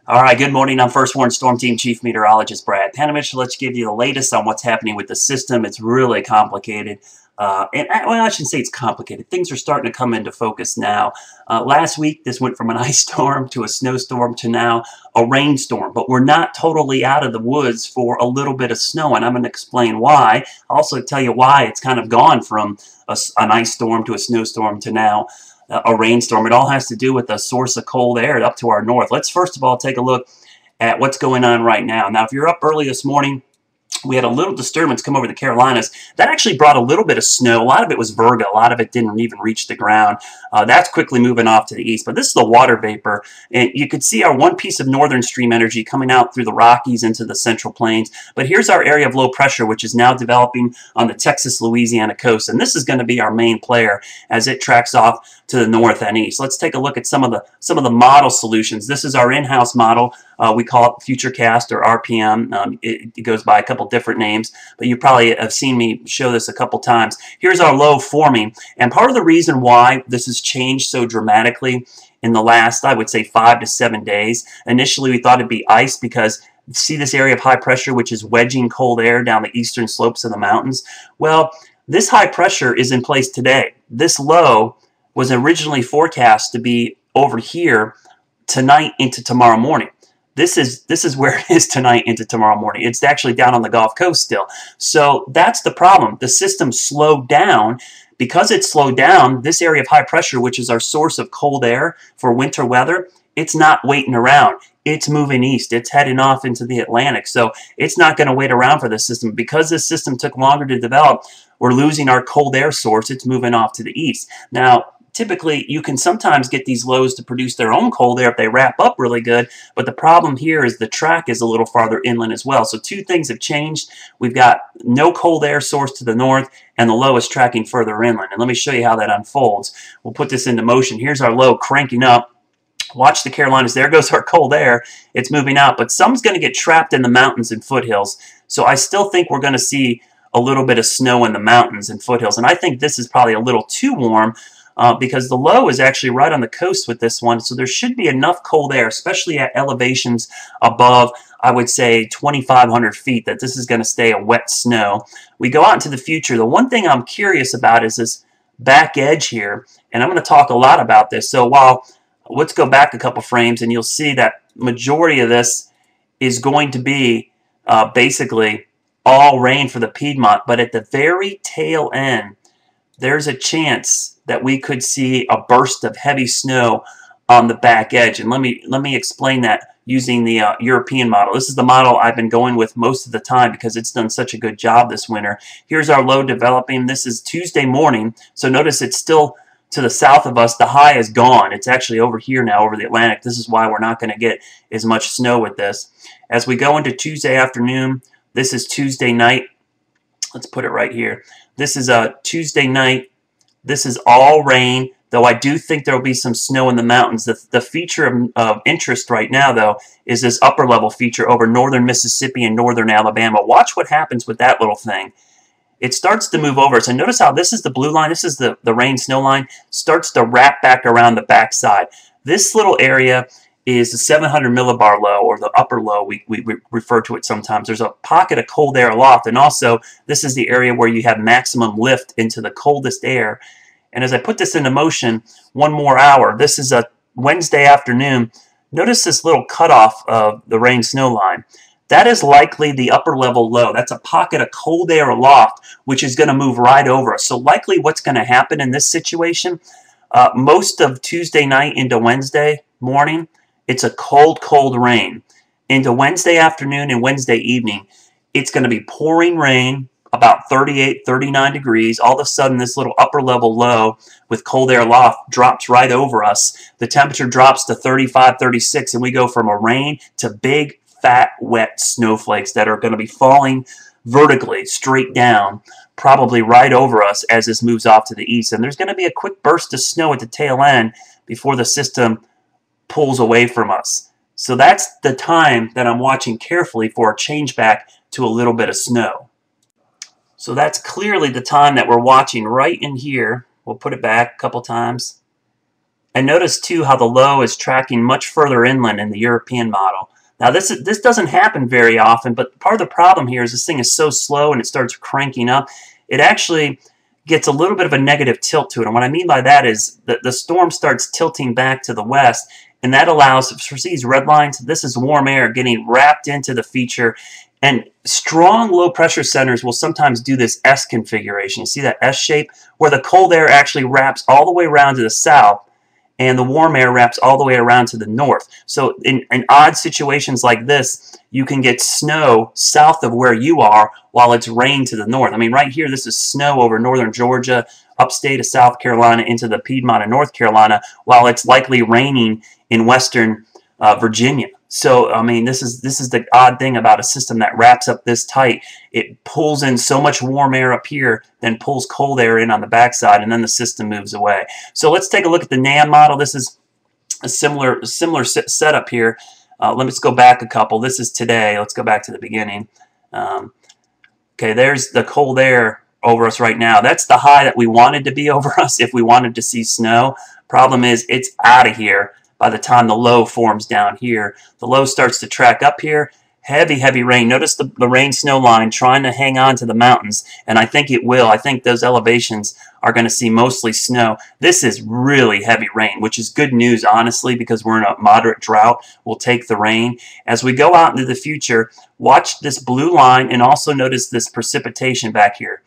All right, good morning. I'm First Warn Storm Team Chief Meteorologist Brad Panovich. Let's give you the latest on what's happening with the system. It's really complicated. Well, I shouldn't say it's complicated. Things are starting to come into focus now. Last week, this went from an ice storm to a snowstorm to now a rainstorm. But we're not totally out of the woods for a little bit of snow, and I'm going to explain why. I'll also tell you why it's kind of gone from an ice storm to a snowstorm to now a rainstorm. It all has to do with the source of cold air up to our north. Let's first of all take a look at what's going on right now. Now, if you're up early this morning, we had a little disturbance come over the Carolinas. That actually brought a little bit of snow. A lot of it was virga. A lot of it didn't even reach the ground. That's quickly moving off to the east. But this is the water vapor. And you could see our one piece of northern stream energy coming out through the Rockies into the central plains. But here's our area of low pressure, which is now developing on the Texas-Louisiana coast. And this is going to be our main player as it tracks off to the north and east. Let's take a look at some of the model solutions. This is our in-house model. We call it Futurecast or RPM. It goes by a couple different names, but you probably have seen me show this a couple times. Here's our low forming, and part of the reason why this has changed so dramatically in the last, I would say, 5 to 7 days. Initially, we thought it'd be ice because see this area of high pressure, which is wedging cold air down the eastern slopes of the mountains? Well, this high pressure is in place today. This low was originally forecast to be over here tonight into tomorrow morning. This is where it is tonight into tomorrow morning. It's actually down on the Gulf Coast still. So that's the problem. The system slowed down. Because it slowed down, this area of high pressure, which is our source of cold air for winter weather, it's not waiting around. It's moving east. It's heading off into the Atlantic. So it's not going to wait around for this system. Because this system took longer to develop, we're losing our cold air source. It's moving off to the east. Now, typically, you can sometimes get these lows to produce their own cold air if they wrap up really good, but the problem here is the track is a little farther inland as well. So two things have changed. We've got no cold air source to the north, and the low is tracking further inland. And let me show you how that unfolds. We'll put this into motion. Here's our low cranking up. Watch the Carolinas. There goes our cold air. It's moving out, but some's going to get trapped in the mountains and foothills. So I still think we're going to see a little bit of snow in the mountains and foothills, and I think this is probably a little too warm. Because the low is actually right on the coast with this one, so there should be enough cold air, especially at elevations above, I would say, 2,500 feet, that this is going to stay a wet snow. We go out into the future. The one thing I'm curious about is this back edge here, and I'm going to talk a lot about this. So let's go back a couple frames, and you'll see that majority of this is going to be basically all rain for the Piedmont, but at the very tail end, there's a chance that we could see a burst of heavy snow on the back edge. And let me explain that using the European model. This is the model I've been going with most of the time because it's done such a good job this winter. Here's our low developing. This is Tuesday morning, so notice it's still to the south of us. The high is gone. It's actually over here now, over the Atlantic. This is why we're not going to get as much snow with this. As we go into Tuesday afternoon, this is Tuesday night. Let's put it right here. This is a Tuesday night. This is all rain, though I do think there will be some snow in the mountains. The feature of interest right now, though, is this upper level feature over northern Mississippi and northern Alabama. Watch what happens with that little thing. It starts to move over. So notice how this is the blue line. This is the rain-snow line. Starts to wrap back around the backside. This little area is the 700 millibar low, or the upper low, we refer to it sometimes. There's a pocket of cold air aloft, and also this is the area where you have maximum lift into the coldest air. And as I put this into motion, one more hour, this is a Wednesday afternoon. Notice this little cutoff of the rain-snow line. That is likely the upper level low. That's a pocket of cold air aloft, which is going to move right over us. So likely what's going to happen in this situation, most of Tuesday night into Wednesday morning, it's a cold, cold rain. Into Wednesday afternoon and Wednesday evening, it's going to be pouring rain, about 38, 39 degrees. All of a sudden, this little upper level low with cold air aloft drops right over us. The temperature drops to 35, 36, and we go from a rain to big, fat, wet snowflakes that are going to be falling vertically, straight down, probably right over us as this moves off to the east. And there's going to be a quick burst of snow at the tail end before the system pulls away from us. So that's the time that I'm watching carefully for a change back to a little bit of snow. So that's clearly the time that we're watching right in here. We'll put it back a couple times. And notice too how the low is tracking much further inland in the European model. Now this doesn't happen very often, but part of the problem here is this thing is so slow and it starts cranking up. It actually gets a little bit of a negative tilt to it. And what I mean by that is that the storm starts tilting back to the west, and that allows, for these red lines, this is warm air getting wrapped into the feature. And strong low pressure centers will sometimes do this S configuration. You see that S shape where the cold air actually wraps all the way around to the south and the warm air wraps all the way around to the north. So in odd situations like this, you can get snow south of where you are while it's rain to the north. I mean, right here, this is snow over northern Georgia, upstate of South Carolina, into the Piedmont of North Carolina, while it's likely raining in western Virginia. So, I mean, this is the odd thing about a system that wraps up this tight. It pulls in so much warm air up here, then pulls cold air in on the backside, and then the system moves away. So let's take a look at the NAM model. This is a similar setup here. Let's go back a couple. This is today. Let's go back to the beginning. Okay, there's the cold air over us right now. That's the high that we wanted to be over us if we wanted to see snow. Problem is, it's out of here by the time the low forms down here. The low starts to track up here. Heavy, heavy rain. Notice the rain snow line trying to hang on to the mountains, and I think it will. I think those elevations are going to see mostly snow. This is really heavy rain, which is good news, honestly, because we're in a moderate drought. We'll take the rain. As we go out into the future, watch this blue line and also notice this precipitation back here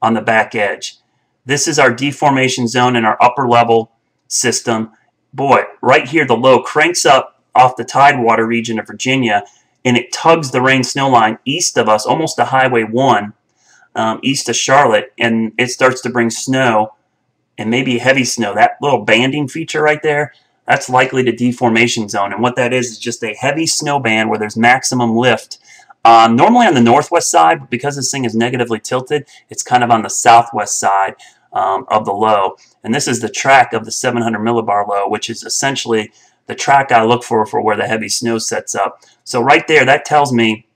on the back edge. This is our deformation zone in our upper level system. Boy, right here the low cranks up off the Tidewater region of Virginia, and it tugs the rain snow line east of us, almost to Highway 1, east of Charlotte, and it starts to bring snow, and maybe heavy snow. That little banding feature right there, that's likely the deformation zone, and what that is just a heavy snow band where there's maximum lift. Normally on the northwest side, but because this thing is negatively tilted, it's kind of on the southwest side of the low. And this is the track of the 700 millibar low, which is essentially the track I look for where the heavy snow sets up. So right there, that tells me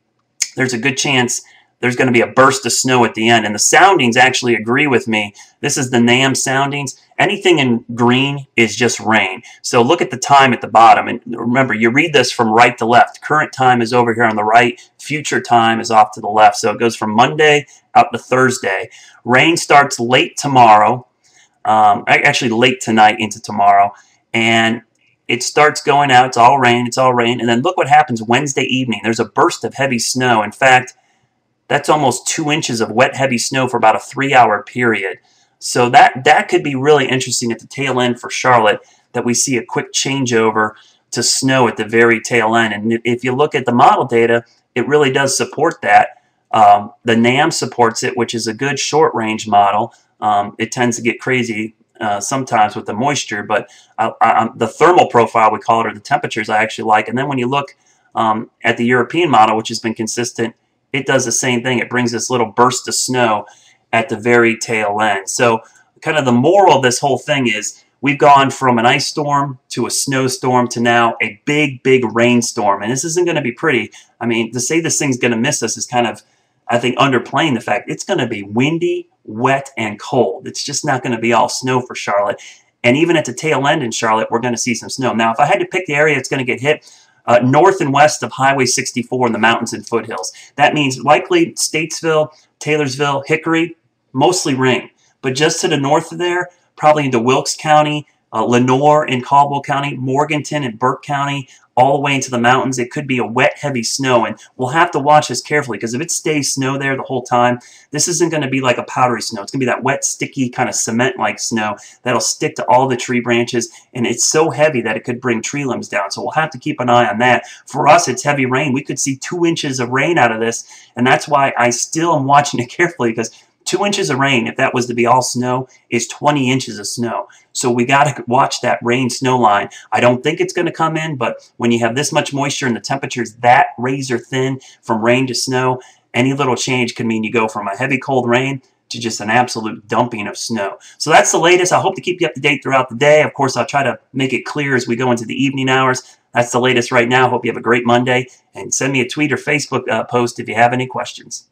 there's a good chance there's going to be a burst of snow at the end. And the soundings actually agree with me. This is the NAM soundings. Anything in green is just rain. So look at the time at the bottom. And remember, you read this from right to left. Current time is over here on the right. Future time is off to the left. So it goes from Monday out to Thursday. Rain starts late tomorrow. Actually late tonight into tomorrow. And it starts going out. It's all rain. It's all rain. And then look what happens Wednesday evening. There's a burst of heavy snow. In fact, that's almost 2 inches of wet, heavy snow for about a 3-hour period. So that could be really interesting at the tail end for Charlotte, that we see a quick changeover to snow at the very tail end. And if you look at the model data, it really does support that. The NAM supports it, which is a good short-range model. It tends to get crazy sometimes with the moisture, but the thermal profile, we call it, or the temperatures, I actually like. And then when you look at the European model, which has been consistent, it does the same thing. It brings this little burst of snow at the very tail end. So kind of the moral of this whole thing is we've gone from an ice storm to a snowstorm to now a big, big rainstorm. And this isn't going to be pretty. I mean, to say this thing's going to miss us is kind of, I think, underplaying the fact it's going to be windy, wet, and cold. It's just not going to be all snow for Charlotte. And even at the tail end in Charlotte, we're going to see some snow. Now, if I had to pick the area that's going to get hit, north and west of Highway 64 in the mountains and foothills. That means likely Statesville, Taylorsville, Hickory, mostly rain. But just to the north of there, probably into Wilkes County, Lenoir in Caldwell County, Morganton in Burke County, all the way into the mountains, it could be a wet, heavy snow. And we'll have to watch this carefully, because if it stays snow there the whole time, this isn't going to be like a powdery snow. It's going to be that wet, sticky, kind of cement-like snow that'll stick to all the tree branches. And it's so heavy that it could bring tree limbs down. So we'll have to keep an eye on that. For us, it's heavy rain. We could see 2 inches of rain out of this. And that's why I still am watching it carefully, because 2 inches of rain, if that was to be all snow, is 20 inches of snow. So we got to watch that rain-snow line. I don't think it's going to come in, but when you have this much moisture and the temperature's that razor thin from rain to snow, any little change could mean you go from a heavy cold rain to just an absolute dumping of snow. So that's the latest. I hope to keep you up to date throughout the day. Of course, I'll try to make it clear as we go into the evening hours. That's the latest right now. Hope you have a great Monday, and send me a tweet or Facebook post if you have any questions.